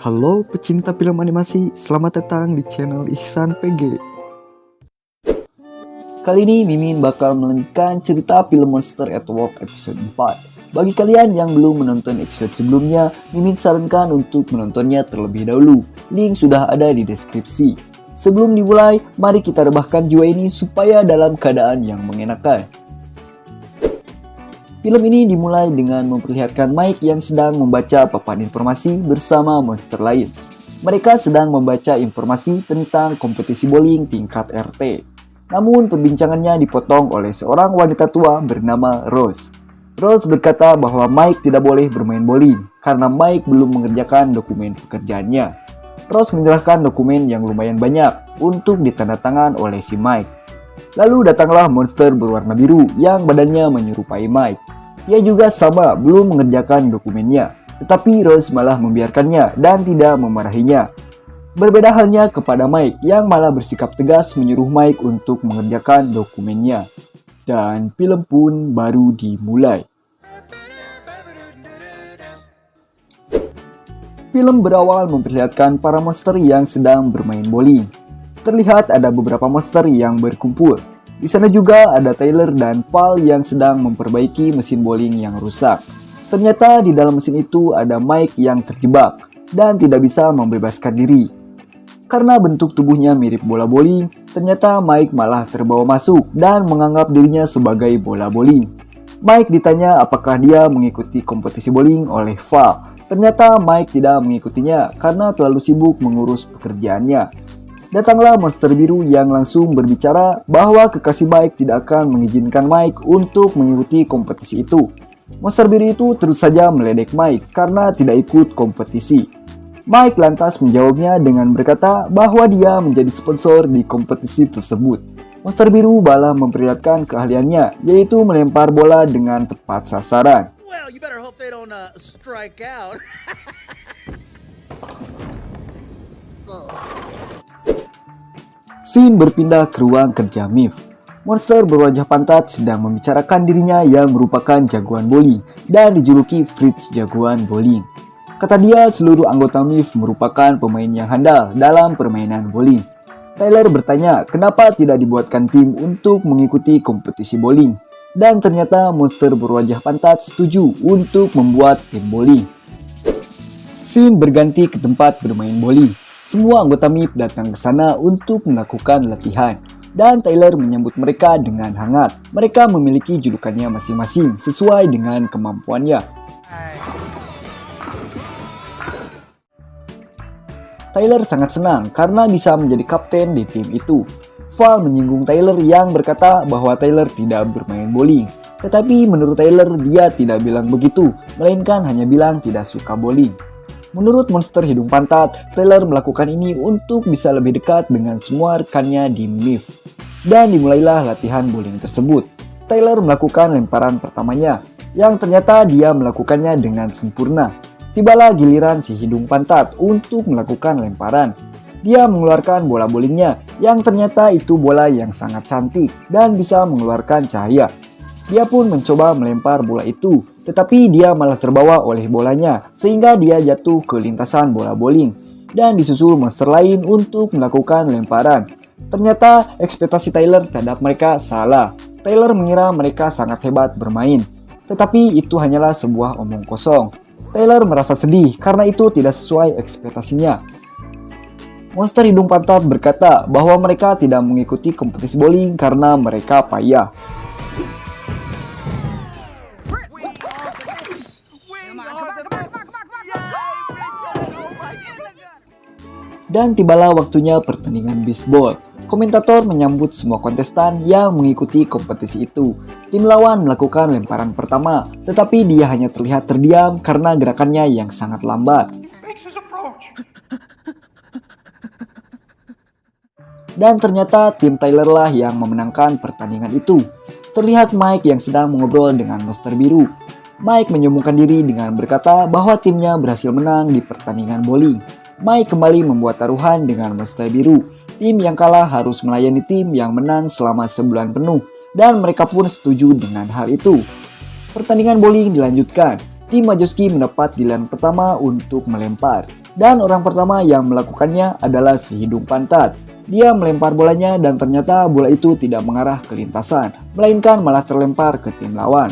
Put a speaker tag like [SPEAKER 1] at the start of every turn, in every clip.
[SPEAKER 1] Halo pecinta film animasi, selamat datang di channel Ihsan PG.
[SPEAKER 2] Kali ini Mimin bakal melanjutkan cerita film Monster at Work episode 4. Bagi kalian yang belum menonton episode sebelumnya, Mimin sarankan untuk menontonnya terlebih dahulu. Link sudah ada di deskripsi. Sebelum dimulai, mari kita rebahkan jiwa ini supaya dalam keadaan yang mengenakan. Film ini dimulai dengan memperlihatkan Mike yang sedang membaca papan informasi bersama monster lain. Mereka sedang membaca informasi tentang kompetisi bowling tingkat RT. Namun perbincangannya dipotong oleh seorang wanita tua bernama Rose. Rose berkata bahwa Mike tidak boleh bermain bowling karena Mike belum mengerjakan dokumen pekerjaannya. Rose menyerahkan dokumen yang lumayan banyak untuk ditandatangan oleh si Mike. Lalu datanglah monster berwarna biru yang badannya menyerupai Mike. Dia juga sama belum mengerjakan dokumennya, tetapi Rose malah membiarkannya dan tidak memarahinya. Berbeda halnya kepada Mike yang malah bersikap tegas menyuruh Mike untuk mengerjakan dokumennya. Dan film pun baru dimulai. Film berawal memperlihatkan para monster yang sedang bermain bowling. Terlihat ada beberapa monster yang berkumpul. Di sana juga ada Tyler dan Paul yang sedang memperbaiki mesin bowling yang rusak. Ternyata di dalam mesin itu ada Mike yang terjebak dan tidak bisa membebaskan diri. Karena bentuk tubuhnya mirip bola bowling, ternyata Mike malah terbawa masuk dan menganggap dirinya sebagai bola bowling. Mike ditanya apakah dia mengikuti kompetisi bowling oleh Val. Ternyata Mike tidak mengikutinya karena terlalu sibuk mengurus pekerjaannya. Datanglah monster biru yang langsung berbicara bahwa kekasih Mike tidak akan mengizinkan Mike untuk mengikuti kompetisi itu. Monster biru itu terus saja meledek Mike karena tidak ikut kompetisi. Mike lantas menjawabnya dengan berkata bahwa dia menjadi sponsor di kompetisi tersebut. Monster biru malah memperlihatkan keahliannya, yaitu melempar bola dengan tepat sasaran.
[SPEAKER 3] Well, you better hope they don't strike out.
[SPEAKER 2] Scene berpindah ke ruang kerja Mif. Monster berwajah pantat sedang membicarakan dirinya yang merupakan jagoan bowling dan dijuluki Fritz jagoan bowling. Kata dia, seluruh anggota Mif merupakan pemain yang handal dalam permainan bowling. Tyler bertanya kenapa tidak dibuatkan tim untuk mengikuti kompetisi bowling. Dan ternyata monster berwajah pantat setuju untuk membuat tim bowling. Scene berganti ke tempat bermain bowling. Semua anggota MIP datang ke sana untuk melakukan latihan, dan Tyler menyambut mereka dengan hangat. Mereka memiliki julukannya masing-masing sesuai dengan kemampuannya. Tyler sangat senang karena bisa menjadi kapten di tim itu. Val menyinggung Tyler yang berkata bahwa Tyler tidak bermain bowling. Tetapi menurut Tyler dia tidak bilang begitu, melainkan hanya bilang tidak suka bowling. Menurut monster hidung pantat, Tyler melakukan ini untuk bisa lebih dekat dengan semua rekannya di MIF. Dan dimulailah latihan bowling tersebut. Tyler melakukan lemparan pertamanya, yang ternyata dia melakukannya dengan sempurna. Tibalah giliran si hidung pantat untuk melakukan lemparan. Dia mengeluarkan bola bowlingnya, yang ternyata itu bola yang sangat cantik dan bisa mengeluarkan cahaya. Dia pun mencoba melempar bola itu, tetapi dia malah terbawa oleh bolanya sehingga dia jatuh ke lintasan bola bowling dan disusul monster lain untuk melakukan lemparan. Ternyata ekspektasi Tyler terhadap mereka salah. Tyler mengira mereka sangat hebat bermain, tetapi itu hanyalah sebuah omong kosong. Tyler merasa sedih karena itu tidak sesuai ekspektasinya. Monster hidung pantat berkata bahwa mereka tidak mengikuti kompetisi bowling karena mereka payah. Dan tibalah waktunya pertandingan bisbol. Komentator menyambut semua kontestan yang mengikuti kompetisi itu. Tim lawan melakukan lemparan pertama, tetapi dia hanya terlihat terdiam karena gerakannya yang sangat lambat. Dan ternyata tim Tyler lah yang memenangkan pertandingan itu. Terlihat Mike yang sedang mengobrol dengan monster biru. Mike menyombongkan diri dengan berkata bahwa timnya berhasil menang di pertandingan bowling. Mike kembali membuat taruhan dengan monster biru. Tim yang kalah harus melayani tim yang menang selama sebulan penuh, dan mereka pun setuju dengan hal itu. Pertandingan bowling dilanjutkan. Tim Majoski mendapat giliran pertama untuk melempar. Dan orang pertama yang melakukannya adalah si hidung pantat. Dia melempar bolanya dan ternyata bola itu tidak mengarah ke lintasan, melainkan malah terlempar ke tim lawan.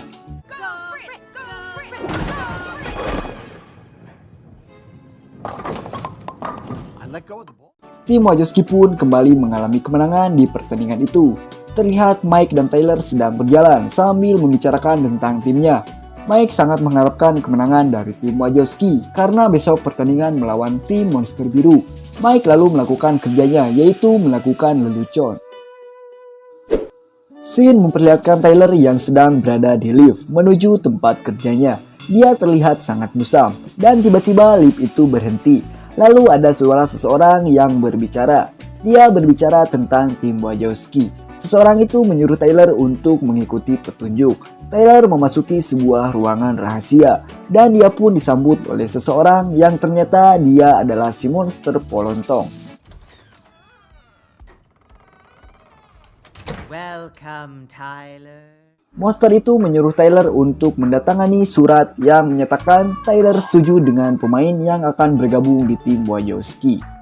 [SPEAKER 3] I let go of the ball.
[SPEAKER 2] Tim Wojcicki pun kembali mengalami kemenangan di pertandingan itu. Terlihat Mike dan Tyler sedang berjalan sambil membicarakan tentang timnya. Mike sangat mengharapkan kemenangan dari tim Wojcicki karena besok pertandingan melawan tim Monster Biru. Mike lalu melakukan kerjanya, yaitu melakukan lelucon. Scene memperlihatkan Tyler yang sedang berada di lift menuju tempat kerjanya. Dia terlihat sangat musam dan tiba-tiba lift itu berhenti. Lalu ada suara seseorang yang berbicara. Dia berbicara tentang tim Wojcicki. Seseorang itu menyuruh Tyler untuk mengikuti petunjuk. Tyler memasuki sebuah ruangan rahasia dan dia pun disambut oleh seseorang yang ternyata dia adalah si monster Polontong.
[SPEAKER 4] Welcome, Tyler.
[SPEAKER 2] Monster itu menyuruh Tyler untuk mendatangani surat yang menyatakan Tyler setuju dengan pemain yang akan bergabung di tim Wojcicki.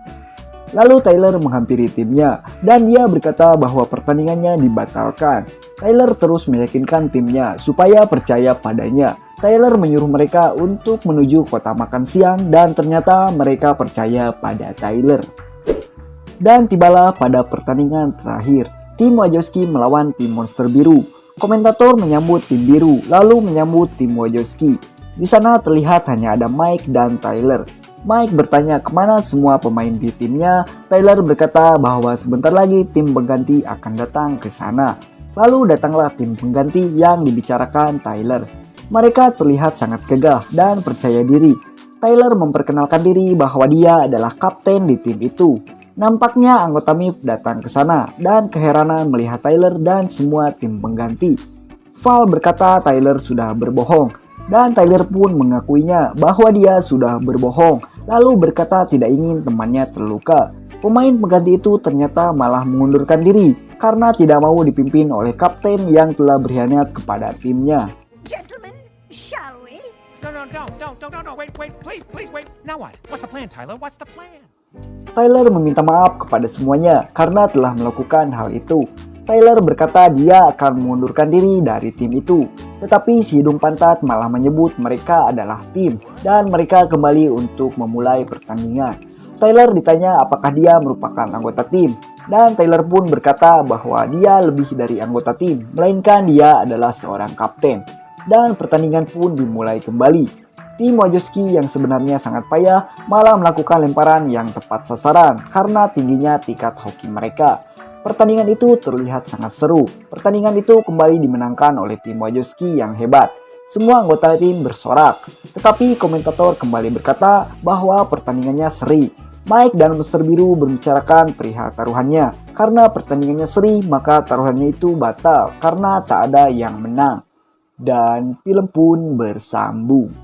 [SPEAKER 2] Lalu Tyler menghampiri timnya dan dia berkata bahwa pertandingannya dibatalkan. Tyler terus meyakinkan timnya supaya percaya padanya. Tyler menyuruh mereka untuk menuju kota makan siang dan ternyata mereka percaya pada Tyler. Dan tibalah pada pertandingan terakhir. Tim Wojcicki melawan tim Monster Biru. Komentator menyambut tim biru, lalu menyambut tim Wojcicki. Di sana terlihat hanya ada Mike dan Tyler. Mike bertanya kemana semua pemain di timnya. Tyler berkata bahwa sebentar lagi tim pengganti akan datang ke sana. Lalu datanglah tim pengganti yang dibicarakan Tyler. Mereka terlihat sangat gagah dan percaya diri. Tyler memperkenalkan diri bahwa dia adalah kapten di tim itu. Nampaknya anggota MIF datang ke sana dan keheranan melihat Tyler dan semua tim pengganti. Val berkata Tyler sudah berbohong dan Tyler pun mengakuinya bahwa dia sudah berbohong, lalu berkata tidak ingin temannya terluka. Pemain pengganti itu ternyata malah mengundurkan diri karena tidak mau dipimpin oleh kapten yang telah berkhianat kepada timnya.
[SPEAKER 4] Gentlemen, shall we?
[SPEAKER 5] No, wait, please, wait. Now what? What's the plan, Tyler? What's the plan?
[SPEAKER 2] Tyler meminta maaf kepada semuanya karena telah melakukan hal itu. Tyler berkata dia akan mengundurkan diri dari tim itu. Tetapi si hidung pantat malah menyebut mereka adalah tim dan mereka kembali untuk memulai pertandingan. Tyler ditanya apakah dia merupakan anggota tim dan Tyler pun berkata bahwa dia lebih dari anggota tim, melainkan dia adalah seorang kapten. Dan pertandingan pun dimulai kembali. Tim Wojcicki yang sebenarnya sangat payah malah melakukan lemparan yang tepat sasaran karena tingginya tingkat hoki mereka. Pertandingan itu terlihat sangat seru. Pertandingan itu kembali dimenangkan oleh tim Wojcicki yang hebat. Semua anggota tim bersorak, tetapi komentator kembali berkata bahwa pertandingannya seri. Mike dan Monster Biru membicarakan perihal taruhannya. Karena pertandingannya seri, maka taruhannya itu batal karena tak ada yang menang. Dan film pun bersambung.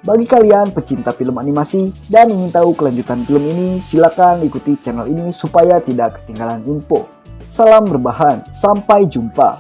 [SPEAKER 2] Bagi kalian pecinta film animasi dan ingin tahu kelanjutan film ini, silakan ikuti channel ini supaya tidak ketinggalan info. Salam rebahan, sampai jumpa.